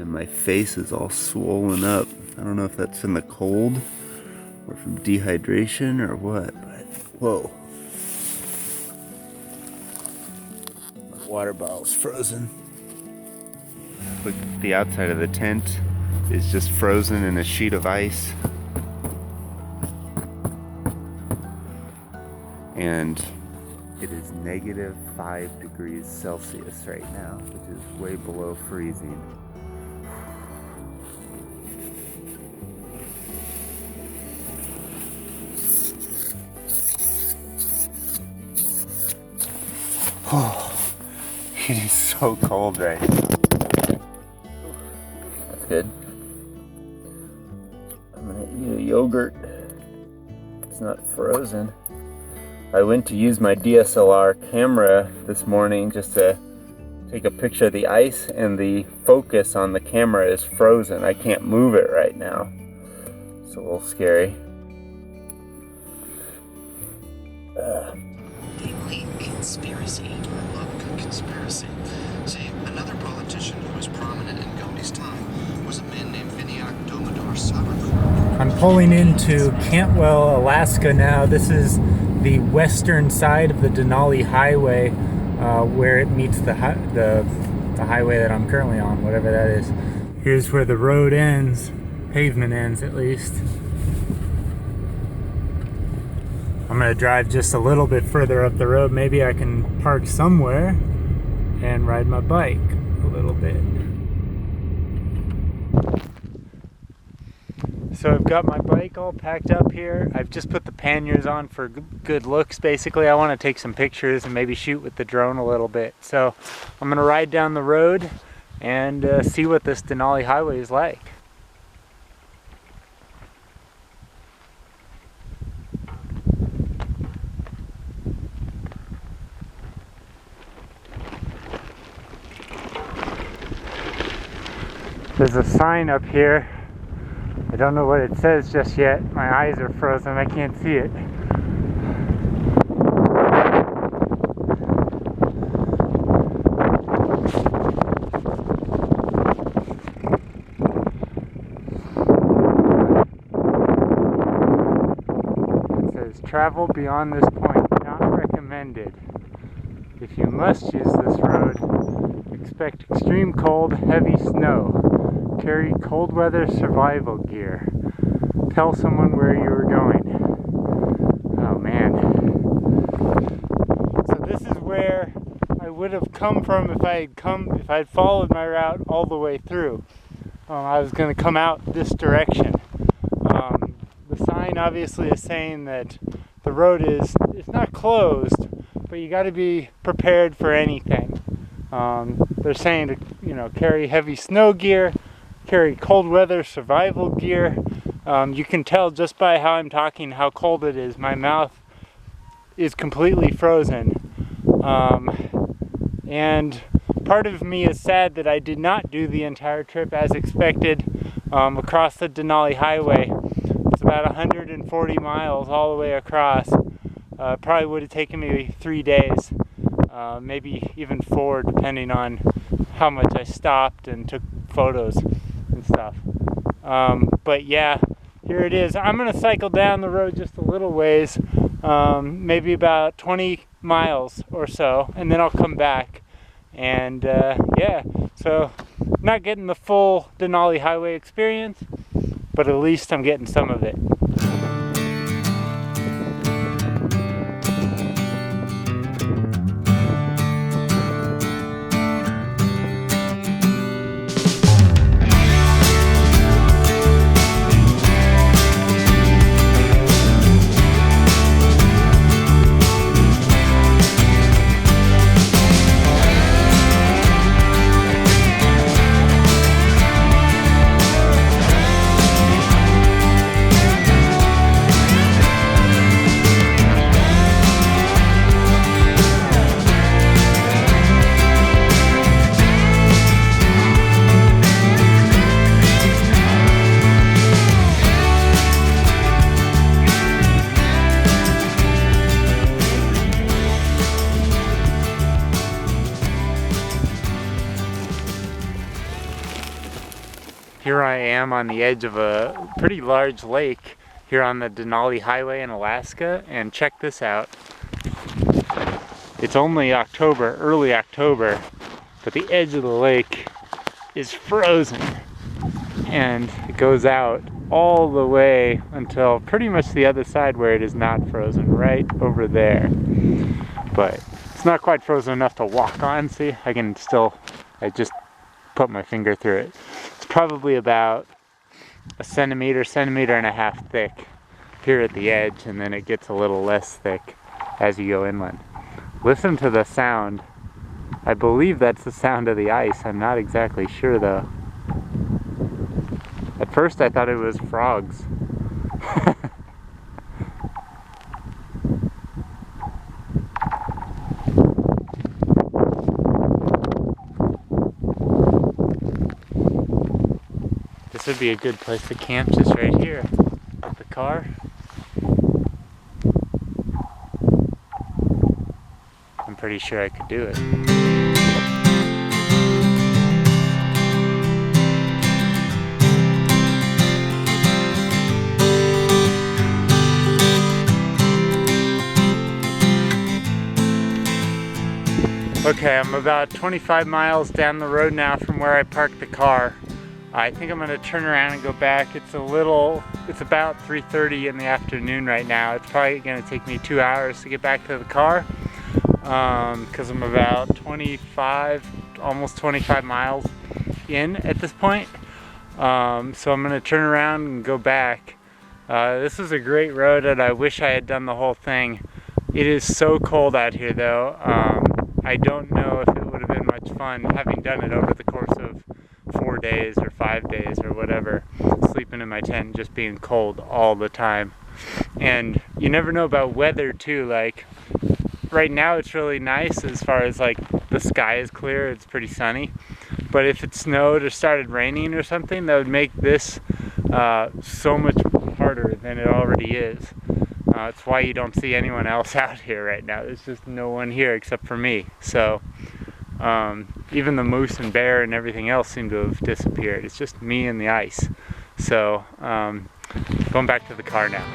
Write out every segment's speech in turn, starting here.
and my face is all swollen up. I don't know if that's from the cold or from dehydration or what, but whoa. My water bottle's frozen. Look, the outside of the tent is just frozen in a sheet of ice. And it is -5 degrees Celsius right now, which is way below freezing. Oh, it is so cold right now. That's good. I'm gonna eat a yogurt. It's not frozen. I went to use my DSLR camera this morning just to take a picture of the ice, and the focus on the camera is frozen. I can't move it right now. It's a little scary. Namely, conspiracy or woke conspiracy. See, another politician who was prominent in Gomey's time was a man named Vinayak Damodar Savarkar. I'm pulling into Cantwell, Alaska now. This is the western side of the Denali Highway, where it meets the highway that I'm currently on, whatever that is. Here's where the road ends, pavement ends at least. I'm gonna drive just a little bit further up the road. Maybe I can park somewhere and ride my bike a little bit. So I've got my bike all packed up here. I've just put the panniers on for good looks, basically. I want to take some pictures and maybe shoot with the drone a little bit. So I'm going to ride down the road and see what this Denali Highway is like. There's a sign up here. I don't know what it says just yet. My eyes are frozen. I can't see it. It says, travel beyond this point, not recommended. If you must use this road, expect extreme cold, heavy snow. Carry cold weather survival gear. Tell someone where you are going. Oh man. So this is where I would have come from if I had followed my route all the way through. I was going to come out this direction. The sign obviously is saying that the road it's not closed, but you got to be prepared for anything. They're saying to carry heavy snow gear. Carry cold weather survival gear. You can tell just by how I'm talking how cold it is. My mouth is completely frozen. And part of me is sad that I did not do the entire trip as expected across the Denali Highway. It's about 140 miles all the way across. Probably would have taken me 3 days, maybe even 4, depending on how much I stopped and took photos and stuff. But yeah, here it is. I'm gonna cycle down the road just a little ways, maybe about 20 miles or so, and then I'll come back. And yeah, so not getting the full Denali Highway experience, but at least I'm getting some of it. Here I am on the edge of a pretty large lake here on the Denali Highway in Alaska, and check this out. It's only October, early October, but the edge of the lake is frozen, and it goes out all the way until pretty much the other side where it is not frozen, right over there. But it's not quite frozen enough to walk on. See, I just put my finger through it. It's probably about a centimeter and a half thick here at the edge, and then it gets a little less thick as you go inland. Listen to the sound. I believe that's the sound of the ice. I'm not exactly sure though. At first I thought it was frogs. This would be a good place to camp, just right here with the car. I'm pretty sure I could do it. Okay, I'm about 25 miles down the road now from where I parked the car. I think I'm going to turn around and go back. It's about 3:30 in the afternoon right now. It's probably going to take me 2 hours to get back to the car because I'm about 25, almost 25 miles in at this point. So I'm going to turn around and go back. This is a great road, and I wish I had done the whole thing. It is so cold out here though. I don't know if it would have been much fun having done it over the course of 4 days or 5 days or whatever, sleeping in my tent, just being cold all the time. And you never know about weather too. Like right now it's really nice as far as like the sky is clear, it's pretty sunny. But if it snowed or started raining or something, that would make this so much harder than it already is. It's why you don't see anyone else out here right now. There's just no one here except for me. So even the moose and bear and everything else seem to have disappeared. It's just me and the ice. So going back to the car now.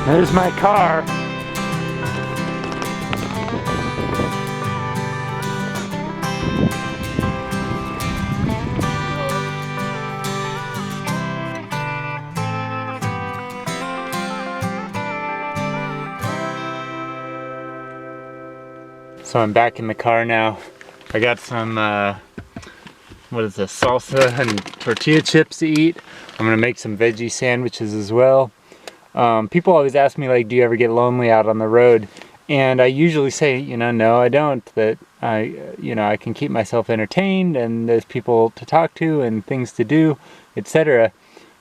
There's my car. So I'm back in the car now. I got some, what is this, salsa and tortilla chips to eat. I'm gonna make some veggie sandwiches as well. People always ask me, like, do you ever get lonely out on the road? And I usually say, no, I don't. That I can keep myself entertained, and there's people to talk to and things to do, etc.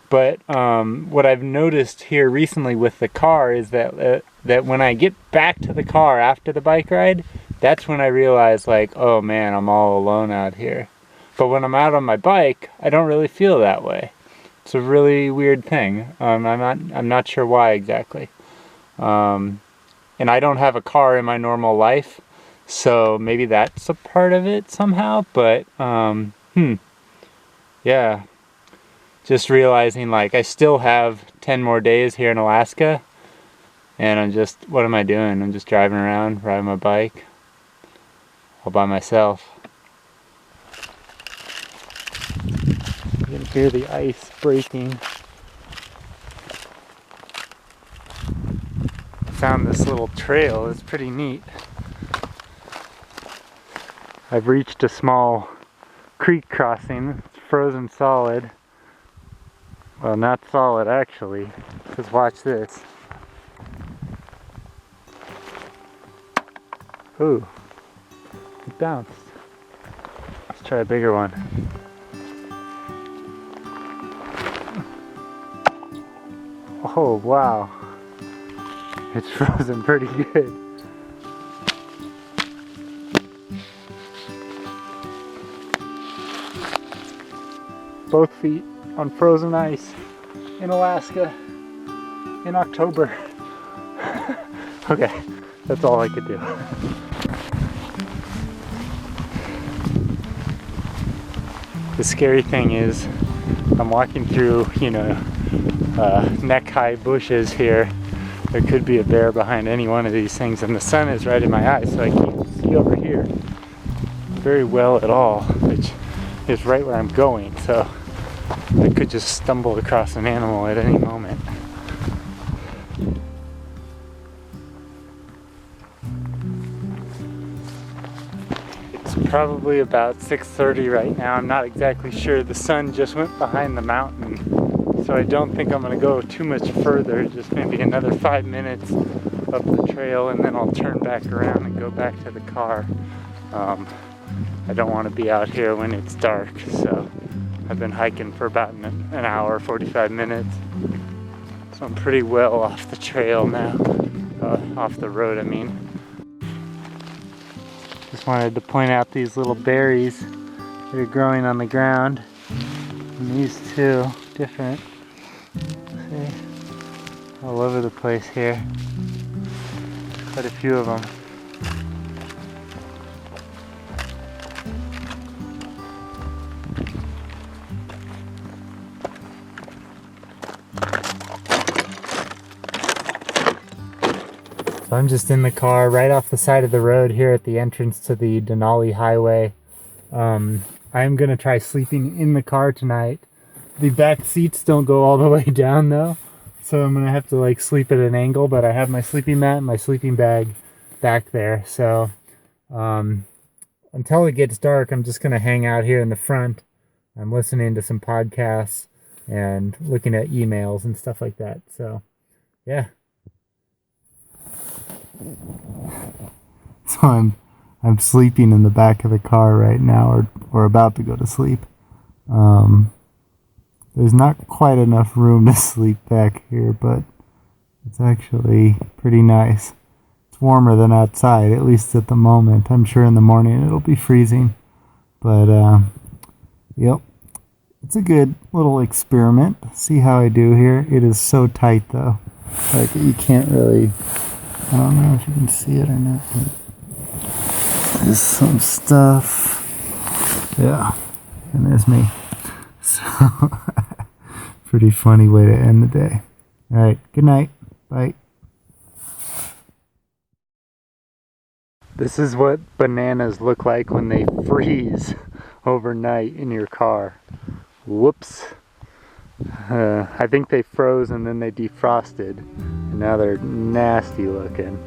But what I've noticed here recently with the car is that when I get back to the car after the bike ride, that's when I realize, like, oh man, I'm all alone out here. But when I'm out on my bike, I don't really feel that way. It's a really weird thing. I'm not sure why exactly. And I don't have a car in my normal life, so maybe that's a part of it somehow. But yeah, just realizing, like, I still have 10 more days here in Alaska, and what am I doing? I'm just driving around, riding my bike, all by myself. You can hear the ice breaking. I found this little trail. It's pretty neat. I've reached a small creek crossing. It's frozen solid. Well, not solid actually, because watch this. Ooh, it bounced. Let's try a bigger one. Oh wow, it's frozen pretty good. Both feet on frozen ice in Alaska in October. Okay, that's all I could do. The scary thing is I'm walking through, neck-high bushes here. There could be a bear behind any one of these things, and the sun is right in my eyes, so I can't see over here very well at all, which is right where I'm going, so I could just stumble across an animal at any moment. It's probably about 6:30 right now. I'm not exactly sure. The sun just went behind the mountain, so I don't think I'm going to go too much further, just maybe another 5 minutes up the trail, and then I'll turn back around and go back to the car. I don't want to be out here when it's dark, so I've been hiking for about an hour, 45 minutes. So I'm pretty well off the trail now, off the road I mean. Just wanted to point out these little berries that are growing on the ground. And these two, different. See? All over the place here. Quite a few of them. So I'm just in the car right off the side of the road here at the entrance to the Denali Highway. I'm going to try sleeping in the car tonight. The back seats don't go all the way down though, so I'm going to have to sleep at an angle, but I have my sleeping mat and my sleeping bag back there. So until it gets dark, I'm just going to hang out here in the front. I'm listening to some podcasts and looking at emails and stuff like that. So yeah. So I'm sleeping in the back of the car right now, or about to go to sleep. There's not quite enough room to sleep back here, but it's actually pretty nice. It's warmer than outside, at least at the moment. I'm sure in the morning it'll be freezing, but yep, it's a good little experiment. See how I do here. It is so tight though, you can't really. I don't know if you can see it or not. There's some stuff. Yeah, and there's me. So, pretty funny way to end the day. All right, good night. Bye. This is what bananas look like when they freeze overnight in your car. Whoops. I think they froze and then they defrosted. And now they're nasty looking.